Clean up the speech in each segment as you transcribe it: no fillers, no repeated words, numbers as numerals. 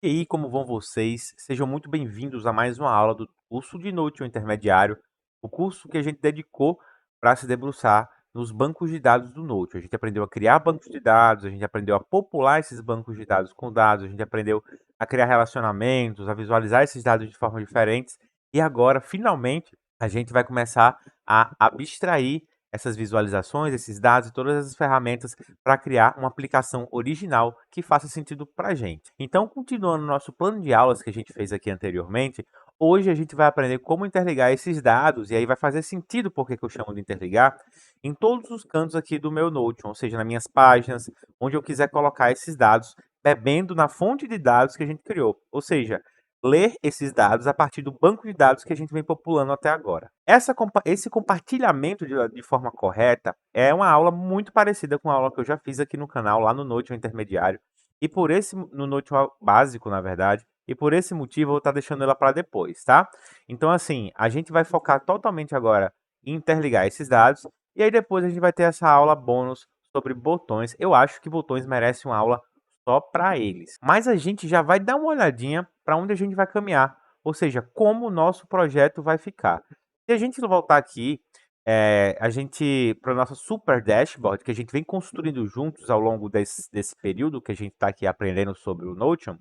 E aí, como vão vocês? Sejam muito bem-vindos a mais uma aula do curso de Node Intermediário, o curso que a gente dedicou para se debruçar nos bancos de dados do Node. A gente aprendeu a criar bancos de dados, a gente aprendeu a popular esses bancos de dados com dados, a gente aprendeu a criar relacionamentos, a visualizar esses dados de formas diferentes. E agora, finalmente, a gente vai começar a abstrair essas visualizações, esses dados e todas essas ferramentas para criar uma aplicação original que faça sentido para a gente. Então, continuando o nosso plano de aulas que a gente fez aqui anteriormente, hoje a gente vai aprender como interligar esses dados, e aí vai fazer sentido porque que eu chamo de interligar, em todos os cantos aqui do meu Notion, ou seja, nas minhas páginas, onde eu quiser colocar esses dados, bebendo na fonte de dados que a gente criou. Ou seja, ler esses dados a partir do banco de dados que a gente vem populando até agora. Esse compartilhamento de forma correta é uma aula muito parecida com a aula que eu já fiz aqui no canal, lá no Notion Intermediário, e no Notion básico, na verdade, e por esse motivo eu vou estar deixando ela para depois, tá? Então, assim, a gente vai focar totalmente agora em interligar esses dados, e aí depois a gente vai ter essa aula bônus sobre botões. Eu acho que botões merecem uma aula só para eles. Mas a gente já vai dar uma olhadinha para onde a gente vai caminhar, ou seja, como o nosso projeto vai ficar. Se a gente voltar aqui, para o nosso super dashboard, que a gente vem construindo juntos ao longo desse período que a gente está aqui aprendendo sobre o Notion,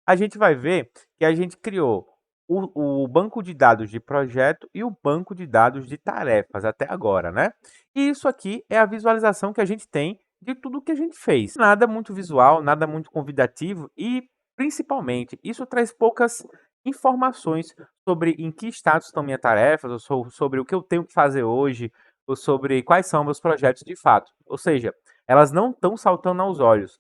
a gente vai ver que a gente criou o banco de dados de projeto e o banco de dados de tarefas até agora, né? E isso aqui é a visualização que a gente tem de tudo que a gente fez. Nada muito visual, nada muito convidativo e, principalmente, isso traz poucas informações sobre em que estado estão minhas tarefas, ou sobre o que eu tenho que fazer hoje, ou sobre quais são meus projetos de fato. Ou seja, elas não estão saltando aos olhos.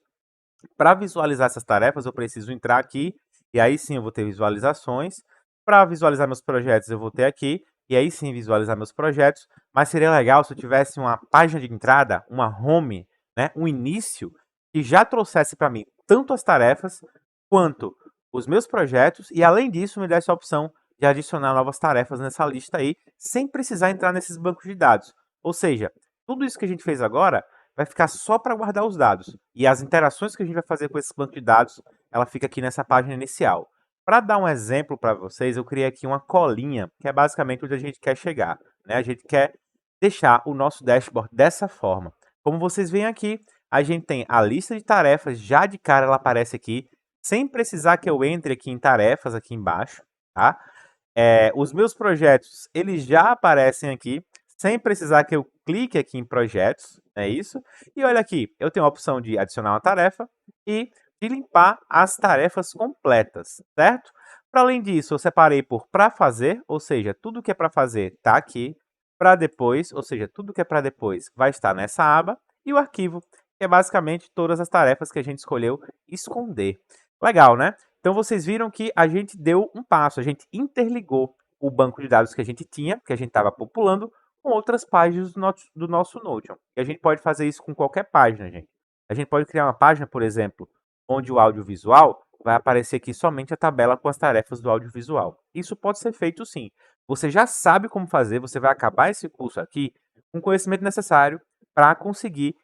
Para visualizar essas tarefas, eu preciso entrar aqui, e aí sim eu vou ter visualizações. Para visualizar meus projetos, eu vou ter aqui, e aí sim visualizar meus projetos. Mas seria legal se eu tivesse uma página de entrada, uma home, né, um início, que já trouxesse para mim tanto as tarefas quanto os meus projetos, e além disso me desse a opção de adicionar novas tarefas nessa lista aí, sem precisar entrar nesses bancos de dados. Ou seja, tudo isso que a gente fez agora vai ficar só para guardar os dados. E as interações que a gente vai fazer com esse banco de dados, ela fica aqui nessa página inicial. Para dar um exemplo para vocês, eu criei aqui uma colinha, que é basicamente onde a gente quer chegar, né? A gente quer deixar o nosso dashboard dessa forma. Como vocês veem aqui, a gente tem a lista de tarefas, já de cara ela aparece aqui, sem precisar que eu entre aqui em tarefas aqui embaixo, tá? Os meus projetos, eles já aparecem aqui, sem precisar que eu clique aqui em projetos, é isso. E olha aqui, eu tenho a opção de adicionar uma tarefa e de limpar as tarefas completas, certo? Para além disso, eu separei por para fazer, ou seja, tudo que é para fazer está aqui. Para depois, ou seja, tudo que é para depois vai estar nessa aba. E o arquivo, que é basicamente todas as tarefas que a gente escolheu esconder. Legal, né? Então vocês viram que a gente deu um passo, a gente interligou o banco de dados que a gente tinha, que a gente estava populando, com outras páginas do nosso Notion. E a gente pode fazer isso com qualquer página, gente. A gente pode criar uma página, por exemplo, onde o audiovisual vai aparecer aqui somente a tabela com as tarefas do audiovisual. Isso pode ser feito sim. Você já sabe como fazer, você vai acabar esse curso aqui com o conhecimento necessário para conseguir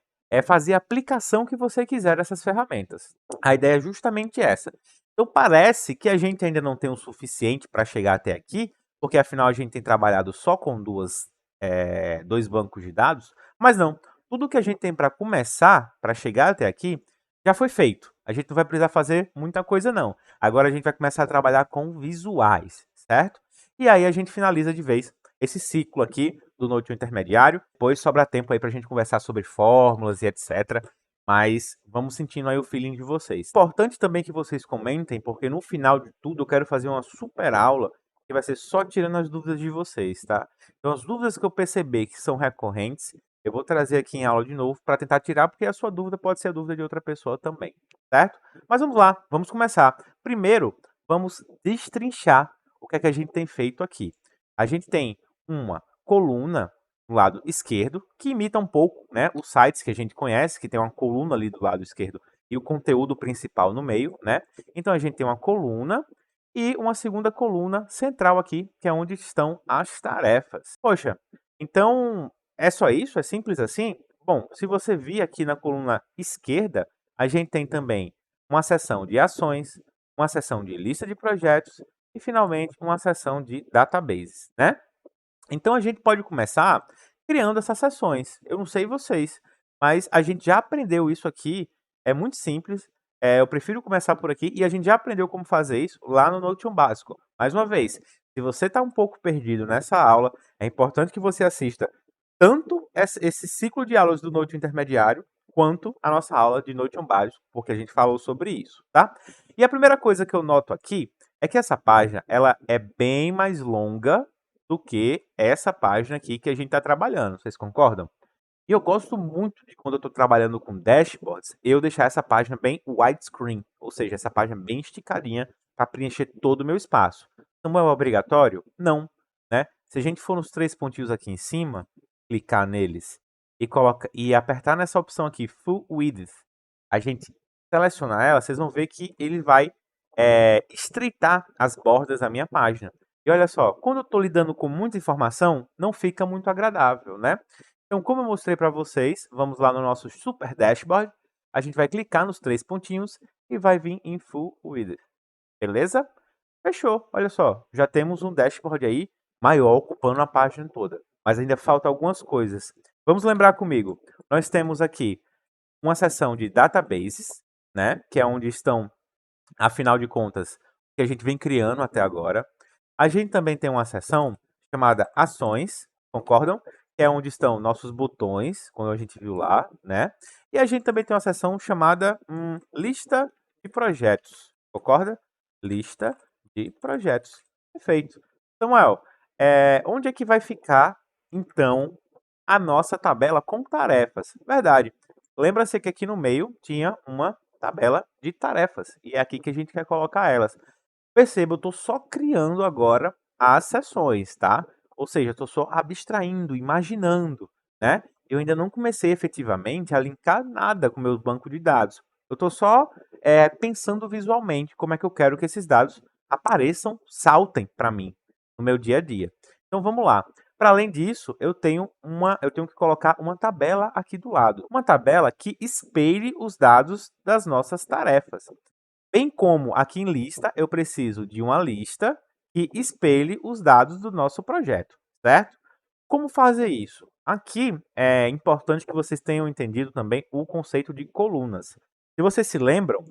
fazer a aplicação que você quiser dessas ferramentas. A ideia é justamente essa. Então parece que a gente ainda não tem o suficiente para chegar até aqui, porque afinal a gente tem trabalhado só com dois bancos de dados, mas não. Tudo que a gente tem para começar, para chegar até aqui, já foi feito. A gente não vai precisar fazer muita coisa não. Agora a gente vai começar a trabalhar com visuais, certo? E aí a gente finaliza de vez esse ciclo aqui do Notion intermediário. Depois sobra tempo aí para a gente conversar sobre fórmulas e etc. Mas vamos sentindo aí o feeling de vocês. Importante também que vocês comentem, porque no final de tudo eu quero fazer uma super aula que vai ser só tirando as dúvidas de vocês, tá? Então as dúvidas que eu perceber que são recorrentes, eu vou trazer aqui em aula de novo para tentar tirar, porque a sua dúvida pode ser a dúvida de outra pessoa também, certo? Mas vamos lá, vamos começar. Primeiro, vamos destrinchar o que é que a gente tem feito aqui. A gente tem uma coluna no lado esquerdo, que imita um pouco, né, os sites que a gente conhece, que tem uma coluna ali do lado esquerdo e o conteúdo principal no meio, né? Então a gente tem uma coluna e uma segunda coluna central aqui, que é onde estão as tarefas. Poxa, então é só isso? É simples assim? Bom, se você vir aqui na coluna esquerda, a gente tem também uma seção de ações, uma seção de lista de projetos e, finalmente, uma seção de databases, né? Então, a gente pode começar criando essas seções. Eu não sei vocês, mas a gente já aprendeu isso aqui, é muito simples. Eu prefiro começar por aqui e a gente já aprendeu como fazer isso lá no Notion básico. Mais uma vez, se você está um pouco perdido nessa aula, é importante que você assista tanto esse ciclo de aulas do Notion intermediário, quanto a nossa aula de Notion básico, porque a gente falou sobre isso, tá? E a primeira coisa que eu noto aqui é que essa página ela é bem mais longa do que essa página aqui que a gente está trabalhando. Vocês concordam? E eu gosto muito de quando eu estou trabalhando com dashboards, eu deixar essa página bem widescreen, ou seja, essa página bem esticadinha para preencher todo o meu espaço. Não é obrigatório? Não, né? Se a gente for nos três pontinhos aqui em cima, clicar neles e apertar nessa opção aqui, Full Width, a gente selecionar ela, vocês vão ver que ele vai estreitar as bordas da minha página. E olha só, quando eu estou lidando com muita informação, não fica muito agradável, né? Então, como eu mostrei para vocês, vamos lá no nosso Super Dashboard. A gente vai clicar nos três pontinhos e vai vir em Full Width. Beleza? Fechou. Olha só, já temos um dashboard aí maior ocupando a página toda. Mas ainda falta algumas coisas. Vamos lembrar comigo. Nós temos aqui uma seção de databases, né? Que é onde estão, afinal de contas, que a gente vem criando até agora. A gente também tem uma seção chamada ações, concordam? Que é onde estão nossos botões, como a gente viu lá, né? E a gente também tem uma seção chamada lista de projetos, concorda? Lista de projetos. Perfeito. Samuel, onde é que vai ficar, então, a nossa tabela com tarefas? Verdade. Lembra-se que aqui no meio tinha uma tabela de tarefas. E é aqui que a gente quer colocar elas. Perceba, eu estou só criando agora as sessões, tá? Ou seja, eu estou só abstraindo, imaginando, né? Eu ainda não comecei efetivamente a linkar nada com meus bancos de dados. Eu estou só pensando visualmente como é que eu quero que esses dados apareçam, saltem para mim no meu dia a dia. Então vamos lá. Para além disso, eu tenho que colocar uma tabela aqui do lado. Uma tabela que espelhe os dados das nossas tarefas. Bem como aqui em lista, eu preciso de uma lista que espelhe os dados do nosso projeto, certo? Como fazer isso? Aqui é importante que vocês tenham entendido também o conceito de colunas. Se vocês se lembram,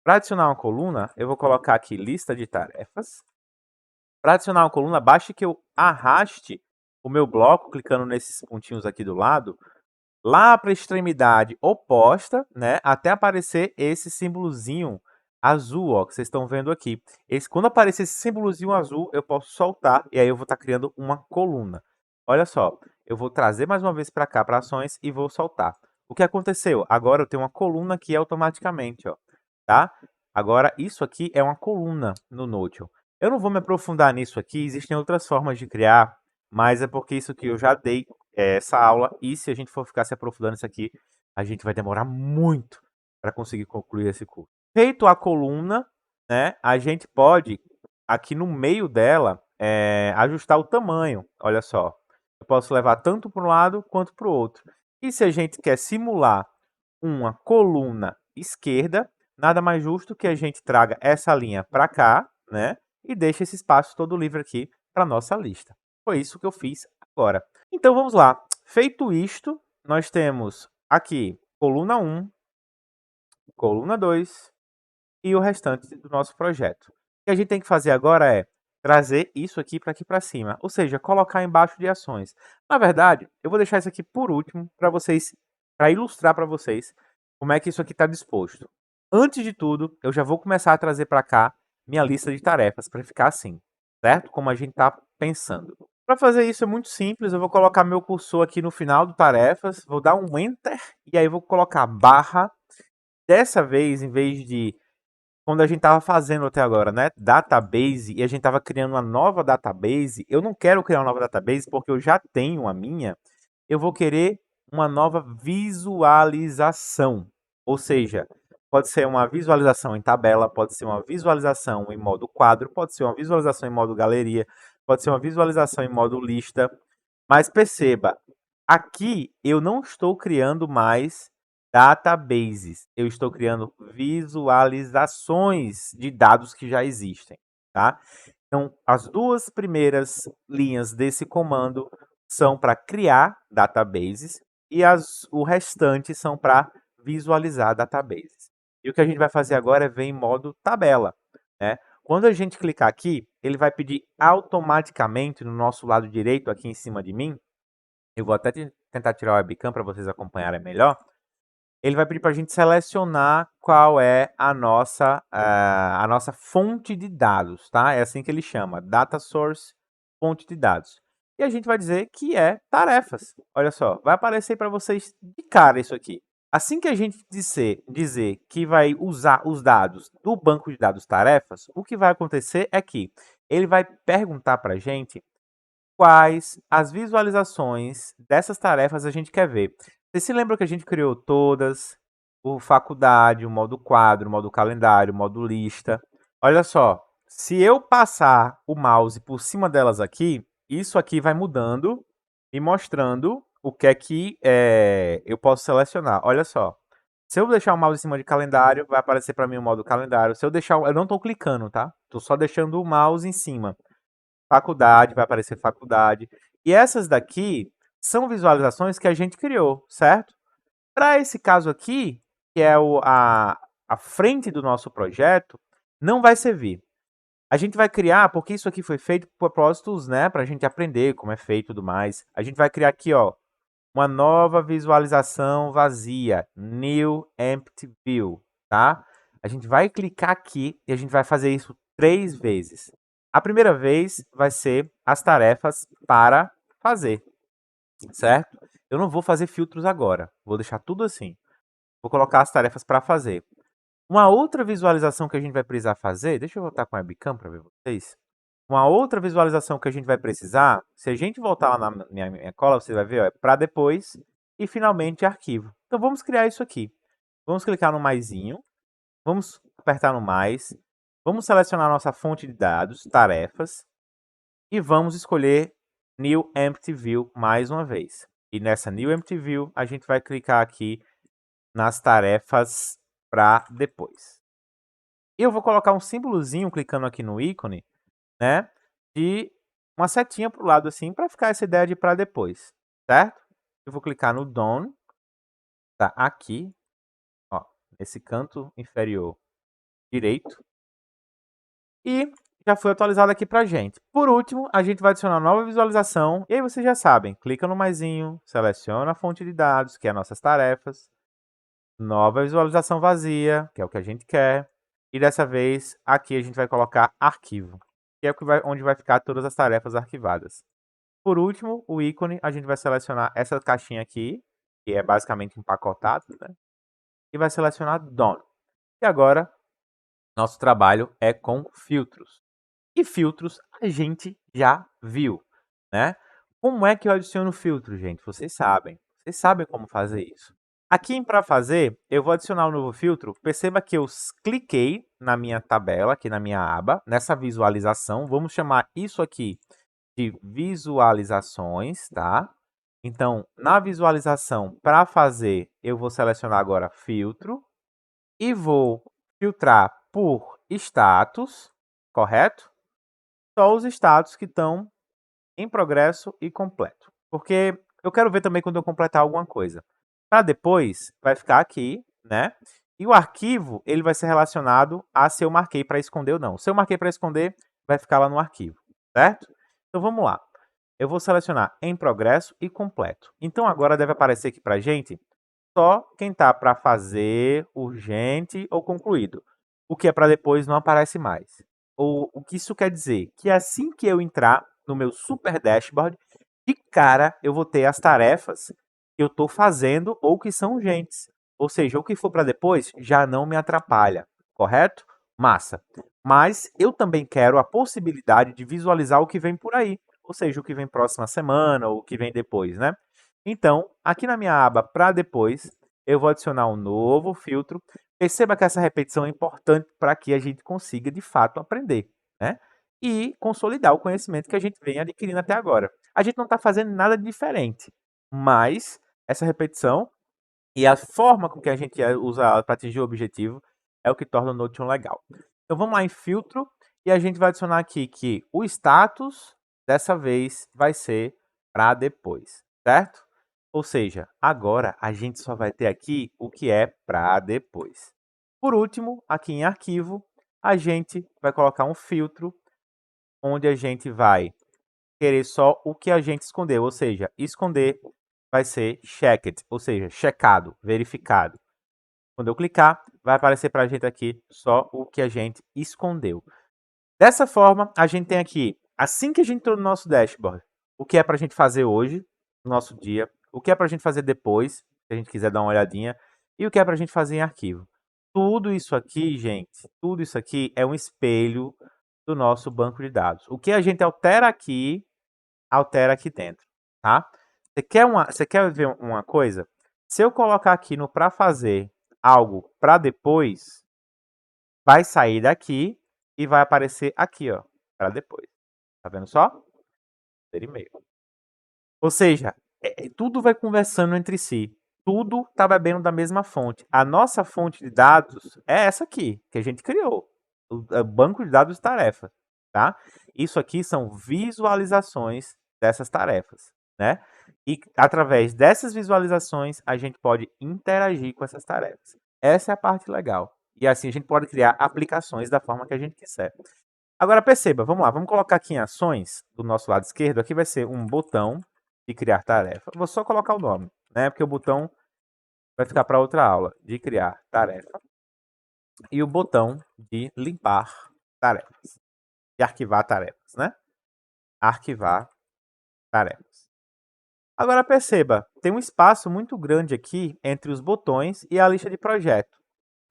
para adicionar uma coluna, eu vou colocar aqui lista de tarefas. Para adicionar uma coluna, basta que eu arraste o meu bloco, clicando nesses pontinhos aqui do lado, lá para a extremidade oposta, né, até aparecer esse símbolozinho azul, ó, que vocês estão vendo aqui. Quando aparecer esse símbolozinho azul, eu posso soltar e aí eu vou estar criando uma coluna. Olha só, eu vou trazer mais uma vez para cá, para ações, e vou soltar. O que aconteceu? Agora eu tenho uma coluna aqui automaticamente, ó, tá? Agora isso aqui é uma coluna no Notion. Eu não vou me aprofundar nisso aqui, existem outras formas de criar, mas é porque isso aqui eu já dei essa aula, e se a gente for ficar se aprofundando nisso aqui, a gente vai demorar muito para conseguir concluir esse curso. Feito a coluna, né, a gente pode, aqui no meio dela, ajustar o tamanho. Olha só, eu posso levar tanto para um lado quanto para o outro. E se a gente quer simular uma coluna esquerda, nada mais justo que a gente traga essa linha para cá, né, e deixe esse espaço todo livre aqui para nossa lista. Foi isso que eu fiz agora. Então vamos lá. Feito isto, nós temos aqui coluna 1, coluna 2 e o restante do nosso projeto. O que a gente tem que fazer agora é trazer isso aqui para cima, ou seja, colocar embaixo de ações. Na verdade, eu vou deixar isso aqui por último para ilustrar para vocês como é que isso aqui está disposto. Antes de tudo, eu já vou começar a trazer para cá minha lista de tarefas para ficar assim, certo? Como a gente está pensando. Para fazer isso é muito simples, eu vou colocar meu cursor aqui no final do tarefas, vou dar um Enter e aí vou colocar barra. Dessa vez, em vez de quando a gente estava fazendo até agora, né, database, e a gente estava criando uma nova database, eu não quero criar uma nova database porque eu já tenho a minha, eu vou querer uma nova visualização. Ou seja, pode ser uma visualização em tabela, pode ser uma visualização em modo quadro, pode ser uma visualização em modo galeria, pode ser uma visualização em modo lista. Mas perceba, aqui eu não estou criando mais databases. Eu estou criando visualizações de dados que já existem, tá? Então, as duas primeiras linhas desse comando são para criar databases e o restante são para visualizar databases. E o que a gente vai fazer agora é ver em modo tabela, né? Quando a gente clicar aqui, ele vai pedir automaticamente no nosso lado direito, aqui em cima de mim. Eu vou até tentar tirar o webcam para vocês acompanharem melhor. Ele vai pedir para a gente selecionar qual é a nossa fonte de dados, tá? É assim que ele chama, Data Source, fonte de dados. E a gente vai dizer que é tarefas. Olha só, vai aparecer para vocês de cara isso aqui. Assim que a gente dizer que vai usar os dados do banco de dados tarefas, o que vai acontecer é que ele vai perguntar para a gente quais as visualizações dessas tarefas a gente quer ver. Você se lembra que a gente criou todas? O faculdade, o modo quadro, o modo calendário, o modo lista. Olha só, se eu passar o mouse por cima delas aqui, isso aqui vai mudando e mostrando o que é que eu posso selecionar. Olha só, se eu deixar o mouse em cima de calendário, vai aparecer para mim o modo calendário. Se eu deixar, eu não estou clicando, tá? Estou só deixando o mouse em cima. Faculdade, vai aparecer faculdade. E essas daqui são visualizações que a gente criou, certo? Para esse caso aqui, que é a frente do nosso projeto, não vai servir. A gente vai criar, porque isso aqui foi feito por propósitos, né, para a gente aprender como é feito e tudo mais. A gente vai criar aqui, ó, uma nova visualização vazia, New Empty View, tá? A gente vai clicar aqui e a gente vai fazer isso 3 vezes. A primeira vez vai ser as tarefas para fazer, certo? Eu não vou fazer filtros agora, vou deixar tudo assim. Vou colocar as tarefas para fazer. Uma outra visualização que a gente vai precisar fazer, deixa eu voltar com a webcam para ver vocês. Uma outra visualização que a gente vai precisar, se a gente voltar lá na minha cola, você vai ver, ó, é para depois e finalmente arquivo. Então vamos criar isso aqui. Vamos clicar no maisinho, vamos apertar no mais, vamos selecionar nossa fonte de dados, tarefas, e vamos escolher New Empty View mais uma vez. E nessa New Empty View, a gente vai clicar aqui nas tarefas para depois. E eu vou colocar um símbolozinho clicando aqui no ícone, né, de uma setinha para o lado assim, para ficar essa ideia de para depois, certo? Eu vou clicar no Done, tá aqui, ó, nesse canto inferior direito, e já foi atualizado aqui para gente. Por último, a gente vai adicionar nova visualização, e aí vocês já sabem, clica no maisinho, seleciona a fonte de dados, que é nossas tarefas, nova visualização vazia, que é o que a gente quer, e dessa vez aqui a gente vai colocar arquivo, que é onde vai ficar todas as tarefas arquivadas. Por último, o ícone, a gente vai selecionar essa caixinha aqui, que é basicamente empacotado, né? E vai selecionar Done. E agora, nosso trabalho é com filtros. E filtros a gente já viu, né? Como é que eu adiciono filtro, gente? Vocês sabem como fazer isso. Aqui em para fazer, eu vou adicionar um novo filtro. Perceba que eu cliquei na minha tabela, aqui na minha aba, nessa visualização. Vamos chamar isso aqui de visualizações, tá? Então, na visualização, para fazer, eu vou selecionar agora filtro e vou filtrar por status, correto? Só os status que estão em progresso e completo. Porque eu quero ver também quando eu completar alguma coisa. Para depois, vai ficar aqui, né? E o arquivo, ele vai ser relacionado a se eu marquei para esconder ou não. Se eu marquei para esconder, vai ficar lá no arquivo, certo? Então vamos lá. Eu vou selecionar em progresso e completo. Então agora deve aparecer aqui para a gente só quem está para fazer, urgente ou concluído. O que é para depois não aparece mais. O que isso quer dizer? Que assim que eu entrar no meu super dashboard, de cara eu vou ter as tarefas que eu estou fazendo ou que são urgentes. Ou seja, o que for para depois já não me atrapalha, correto? Massa. Mas eu também quero a possibilidade de visualizar o que vem por aí. Ou seja, o que vem próxima semana ou o que vem depois, né? Então, aqui na minha aba para depois, eu vou adicionar um novo filtro. Perceba que essa repetição é importante para que a gente consiga, de fato, aprender, né? E consolidar o conhecimento que a gente vem adquirindo até agora. A gente não está fazendo nada diferente, mas essa repetição E a forma com que a gente usa ela para atingir o objetivo é o que torna o Notion legal. Então vamos lá em filtro e a gente vai adicionar aqui que o status dessa vez vai ser para depois, certo? Ou seja, agora a gente só vai ter aqui o que é para depois. Por último, aqui em arquivo, a gente vai colocar um filtro onde a gente vai querer só o que a gente escondeu, ou seja, esconder vai ser checked, ou seja, checado, verificado. Quando eu clicar, vai aparecer para a gente aqui só o que a gente escondeu. Dessa forma, a gente tem aqui, assim que a gente entrou no nosso dashboard, o que é para a gente fazer hoje, no nosso dia, o que é para a gente fazer depois, se a gente quiser dar uma olhadinha, e o que é para a gente fazer em arquivo. Tudo isso aqui, gente, tudo isso aqui é um espelho do nosso banco de dados. O que a gente altera aqui dentro, tá? Você quer ver uma coisa? Se eu colocar aqui no para fazer algo para depois, vai sair daqui e vai aparecer aqui, ó, para depois. Tá vendo só? Ter e-mail. Ou seja, tudo vai conversando entre si. Tudo está bebendo da mesma fonte. A nossa fonte de dados é essa aqui, que a gente criou. O banco de dados de tarefa, tá? Isso aqui são visualizações dessas tarefas, né? E através dessas visualizações, a gente pode interagir com essas tarefas. Essa é a parte legal. E assim a gente pode criar aplicações da forma que a gente quiser. Agora perceba, vamos lá, vamos colocar aqui em ações, do nosso lado esquerdo, aqui vai ser um botão de criar tarefa. Vou só colocar o nome, né? Porque o botão vai ficar para outra aula, de criar tarefa. E o botão de limpar tarefas, de arquivar tarefas, né? Arquivar tarefas. Agora perceba, tem um espaço muito grande aqui entre os botões e a lista de projeto,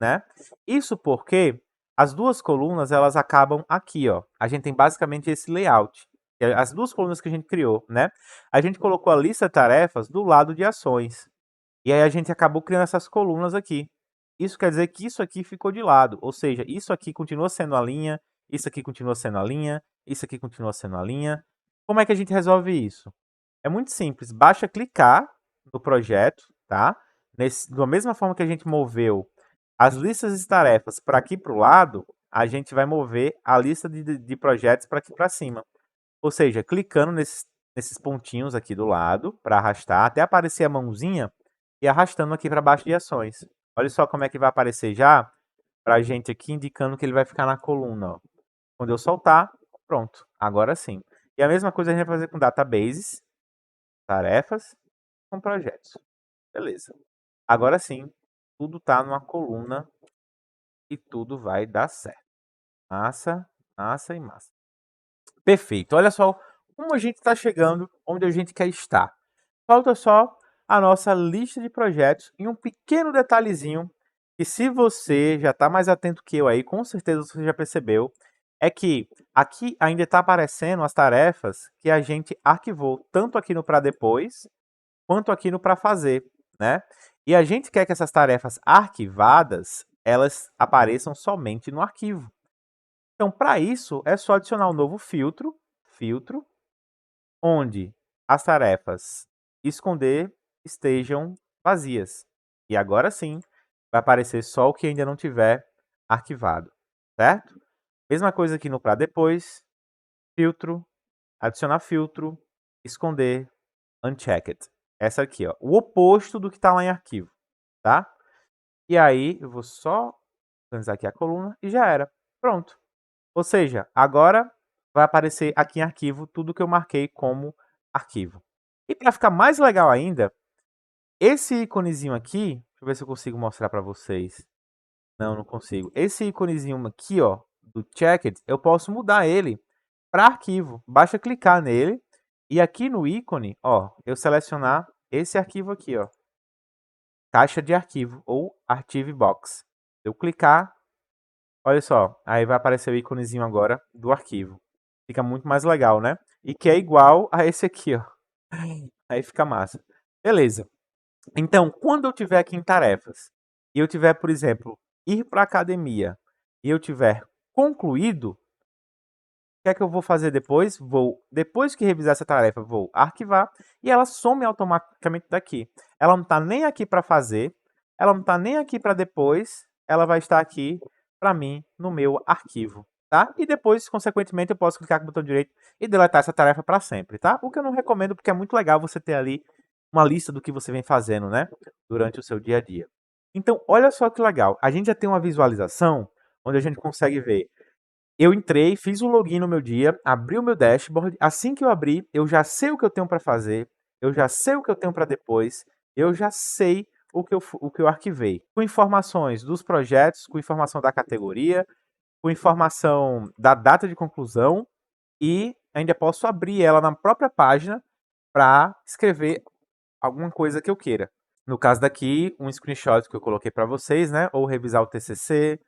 né? Isso porque as duas colunas elas acabam aqui, ó. A gente tem basicamente esse layout. As duas colunas que a gente criou, né? A gente colocou a lista de tarefas do lado de ações. E aí a gente acabou criando essas colunas aqui. Isso quer dizer que isso aqui ficou de lado, ou seja, isso aqui continua sendo a linha, isso aqui continua sendo a linha, isso aqui continua sendo a linha. Como é que a gente resolve isso? É muito simples, basta clicar no projeto, tá? Da mesma forma que a gente moveu as listas de tarefas para aqui para o lado, a gente vai mover a lista de projetos para aqui para cima. Ou seja, clicando nesses pontinhos aqui do lado para arrastar, até aparecer a mãozinha e arrastando aqui para baixo de ações. Olha só como é que vai aparecer já para a gente aqui, indicando que ele vai ficar na coluna. Ó. Quando eu soltar, pronto, agora sim. E a mesma coisa a gente vai fazer com databases, tarefas, com projetos. Beleza. Agora sim, tudo está numa coluna e tudo vai dar certo. Massa, massa e massa. Perfeito. Olha só como a gente está chegando onde a gente quer estar. Falta só a nossa lista de projetos e um pequeno detalhezinho que se você já está mais atento que eu aí, com certeza você já percebeu, é que aqui ainda está aparecendo as tarefas que a gente arquivou, tanto aqui no para depois, quanto aqui no para fazer, né? E a gente quer que essas tarefas arquivadas, elas apareçam somente no arquivo. Então, para isso, é só adicionar um novo filtro, onde as tarefas esconder estejam vazias. E agora sim, vai aparecer só o que ainda não tiver arquivado, certo? Mesma coisa aqui no para depois, filtro, adicionar filtro, esconder, unchecked. Essa aqui, ó, o oposto do que está lá em arquivo, tá? E aí, eu vou só organizar aqui a coluna e já era. Pronto. Ou seja, agora vai aparecer aqui em arquivo tudo que eu marquei como arquivo. E para ficar mais legal ainda, esse íconezinho aqui, deixa eu ver se eu consigo mostrar para vocês. Não, não consigo. Esse íconezinho aqui, ó, do Checked, eu posso mudar ele para arquivo. Basta clicar nele e aqui no ícone, ó, eu selecionar esse arquivo aqui, ó. Caixa de arquivo ou Archive Box. Se eu clicar, olha só, aí vai aparecer o íconezinho agora do arquivo. Fica muito mais legal, né? E que é igual a esse aqui, ó. Aí fica massa. Beleza. Então, quando eu tiver aqui em tarefas, e eu tiver, por exemplo, ir para a academia, e eu tiver concluído, que é que eu vou fazer depois? Depois que revisar essa tarefa, vou arquivar e ela some automaticamente daqui. Ela não está nem aqui para fazer, ela não está nem aqui para depois, ela vai estar aqui para mim no meu arquivo, tá? E depois, consequentemente, eu posso clicar com o botão direito e deletar essa tarefa para sempre, tá? O que eu não recomendo porque é muito legal você ter ali uma lista do que você vem fazendo, né? Durante o seu dia a dia. Então, olha só que legal. A gente já tem uma visualização onde a gente consegue ver. Eu entrei, fiz o login no meu dia, abri o meu dashboard. Assim que eu abri, eu já sei o que eu tenho para fazer, eu já sei o que eu tenho para depois, eu já sei o que eu arquivei. Com informações dos projetos, com informação da categoria, com informação da data de conclusão e ainda posso abrir ela na própria página para escrever alguma coisa que eu queira. No caso daqui, um screenshot que eu coloquei para vocês, né? Ou revisar o TCC.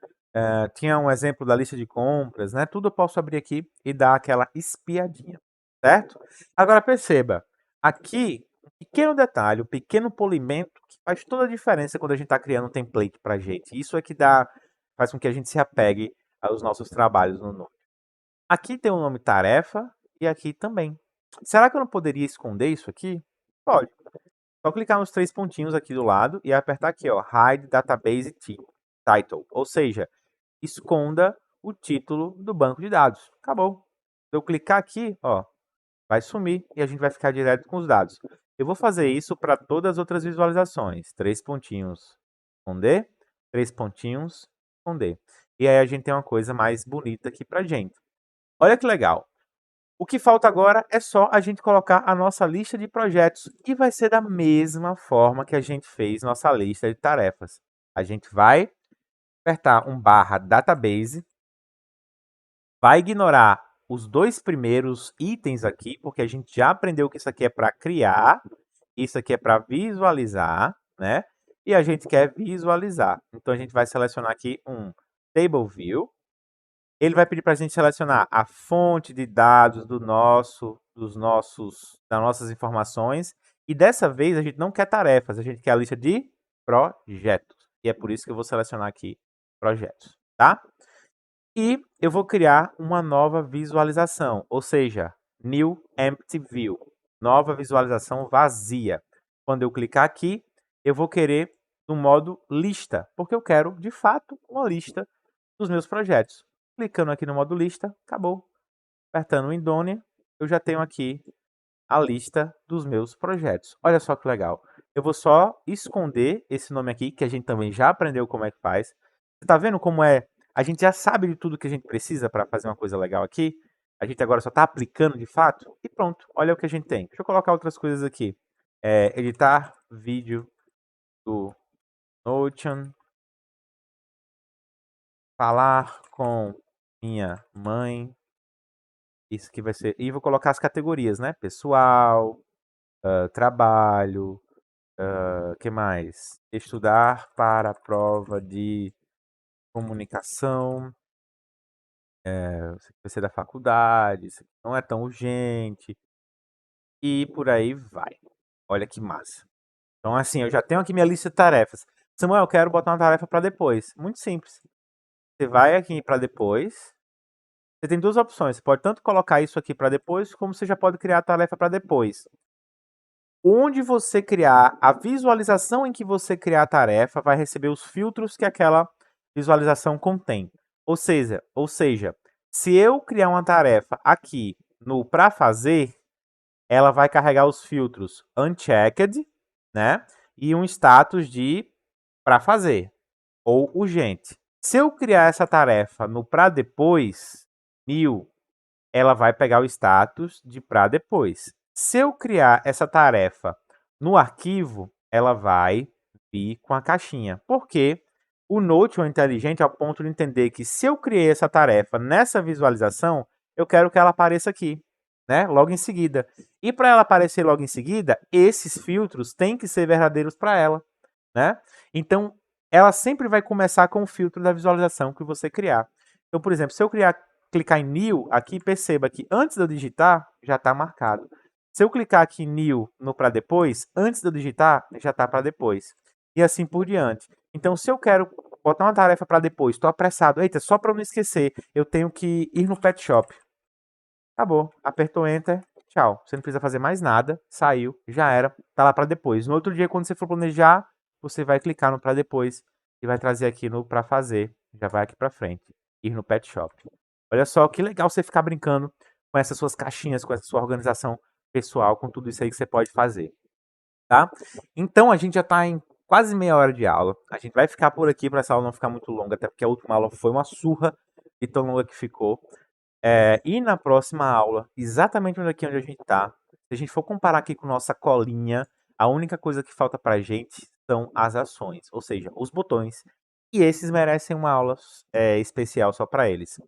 Tinha um exemplo da lista de compras, né? Tudo eu posso abrir aqui e dar aquela espiadinha, certo? Agora perceba, aqui, um pequeno detalhe, um pequeno polimento que faz toda a diferença quando a gente está criando um template para a gente. Isso é que faz com que a gente se apegue aos nossos trabalhos no Notion. Aqui tem o nome tarefa e aqui também. Será que eu não poderia esconder isso aqui? Pode. Só clicar nos três pontinhos aqui do lado e apertar aqui, ó, Hide Database Title, ou seja, esconda o título do banco de dados. Acabou. Se eu clicar aqui, ó, vai sumir e a gente vai ficar direto com os dados. Eu vou fazer isso para todas as outras visualizações. Três pontinhos, esconder, três pontinhos, esconder. E aí a gente tem uma coisa mais bonita aqui pra gente. Olha que legal. O que falta agora é só a gente colocar a nossa lista de projetos e vai ser da mesma forma que a gente fez nossa lista de tarefas. A gente vai apertar um barra database, vai ignorar os dois primeiros itens aqui, porque a gente já aprendeu que isso aqui é para criar, isso aqui é para visualizar, né? E a gente quer visualizar. Então a gente vai selecionar aqui um Table View. Ele vai pedir para a gente selecionar a fonte de dados das nossas informações. E dessa vez a gente não quer tarefas, a gente quer a lista de projetos. E é por isso que eu vou selecionar aqui projetos, tá? E eu vou criar uma nova visualização, ou seja, New Empty View, nova visualização vazia. Quando eu clicar aqui, eu vou querer no modo lista, porque eu quero, de fato, uma lista dos meus projetos. Clicando aqui no modo lista, acabou. Apertando o Indônia, eu já tenho aqui a lista dos meus projetos. Olha só que legal. Eu vou só esconder esse nome aqui, que a gente também já aprendeu como é que faz. Você tá vendo como é? A gente já sabe de tudo que a gente precisa para fazer uma coisa legal aqui. A gente agora só está aplicando de fato. E pronto, olha o que a gente tem. Deixa eu colocar outras coisas aqui. Editar vídeo do Notion. Falar com minha mãe. Isso que vai ser. E vou colocar as categorias, né? Pessoal, trabalho, que mais? Estudar para a prova de comunicação. Isso aqui vai ser da faculdade, isso aqui não é tão urgente. E por aí vai. Olha que massa. Então, assim, eu já tenho aqui minha lista de tarefas. Samuel, eu quero botar uma tarefa para depois. Muito simples. Você vai aqui para depois. Você tem duas opções. Você pode tanto colocar isso aqui para depois, como você já pode criar a tarefa para depois. Onde você criar a visualização em que você criar a tarefa, vai receber os filtros que aquela visualização contém. Ou seja, se eu criar uma tarefa aqui no para fazer, ela vai carregar os filtros unchecked, né? E um status de para fazer ou urgente. Se eu criar essa tarefa no para depois, new, ela vai pegar o status de para depois. Se eu criar essa tarefa no arquivo, ela vai vir com a caixinha. Porque o Notion é inteligente ao ponto de entender que se eu criei essa tarefa nessa visualização, eu quero que ela apareça aqui, né? Logo em seguida. E para ela aparecer logo em seguida, esses filtros têm que ser verdadeiros para ela, né? Então, ela sempre vai começar com o filtro da visualização que você criar. Então, por exemplo, se eu clicar em New, aqui perceba que antes de eu digitar, já está marcado. Se eu clicar aqui em New no para depois, antes de eu digitar, já está para depois. E assim por diante. Então, se eu quero botar uma tarefa para depois, estou apressado, eita, só para eu não esquecer, eu tenho que ir no Pet Shop. Acabou. Apertou Enter, tchau. Você não precisa fazer mais nada, saiu, já era, tá lá para depois. No outro dia, quando você for planejar, você vai clicar no para depois e vai trazer aqui no para fazer. Já vai aqui para frente, ir no Pet Shop. Olha só que legal você ficar brincando com essas suas caixinhas, com essa sua organização pessoal, com tudo isso aí que você pode fazer, tá? Então a gente já está em quase meia hora de aula. A gente vai ficar por aqui para essa aula não ficar muito longa, até porque a última aula foi uma surra de tão longa que ficou. E na próxima aula, exatamente onde a gente está, se a gente for comparar aqui com nossa colinha, a única coisa que falta para a gente são as ações, ou seja, os botões. E esses merecem uma aula especial só para eles.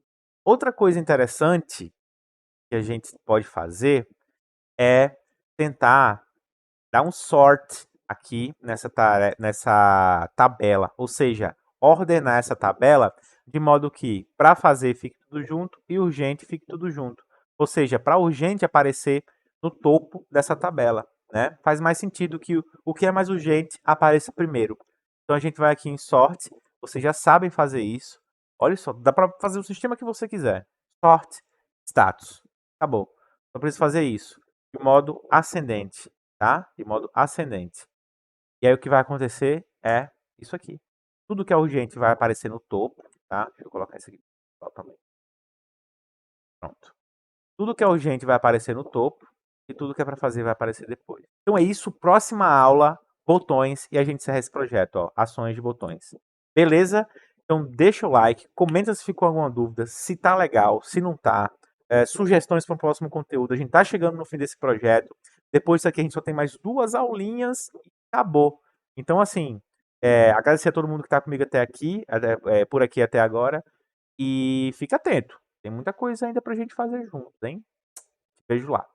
Outra coisa interessante que a gente pode fazer é tentar dar um sort aqui nessa tabela, ou seja, ordenar essa tabela de modo que para fazer fique tudo junto e urgente fique tudo junto. Ou seja, para urgente aparecer no topo dessa tabela, né? Faz mais sentido que o que é mais urgente apareça primeiro. Então a gente vai aqui em sort, vocês já sabem fazer isso. Olha só, dá para fazer o sistema que você quiser. Sort, status. Acabou. Não precisa fazer isso de modo ascendente, tá? De modo ascendente. E aí o que vai acontecer é isso aqui. Tudo que é urgente vai aparecer no topo, tá? Deixa eu colocar isso aqui também. Pronto. Tudo que é urgente vai aparecer no topo e tudo que é para fazer vai aparecer depois. Então é isso, próxima aula, botões, e a gente encerra esse projeto, ó, ações de botões. Beleza? Então deixa o like, comenta se ficou alguma dúvida, se tá legal, se não tá, sugestões para o próximo conteúdo. A gente tá chegando no fim desse projeto. Depois disso aqui a gente só tem mais 2 aulinhas e acabou. Então assim, agradecer a todo mundo que tá comigo até aqui, por aqui até agora, e fica atento. Tem muita coisa ainda pra gente fazer juntos, hein? Te vejo lá.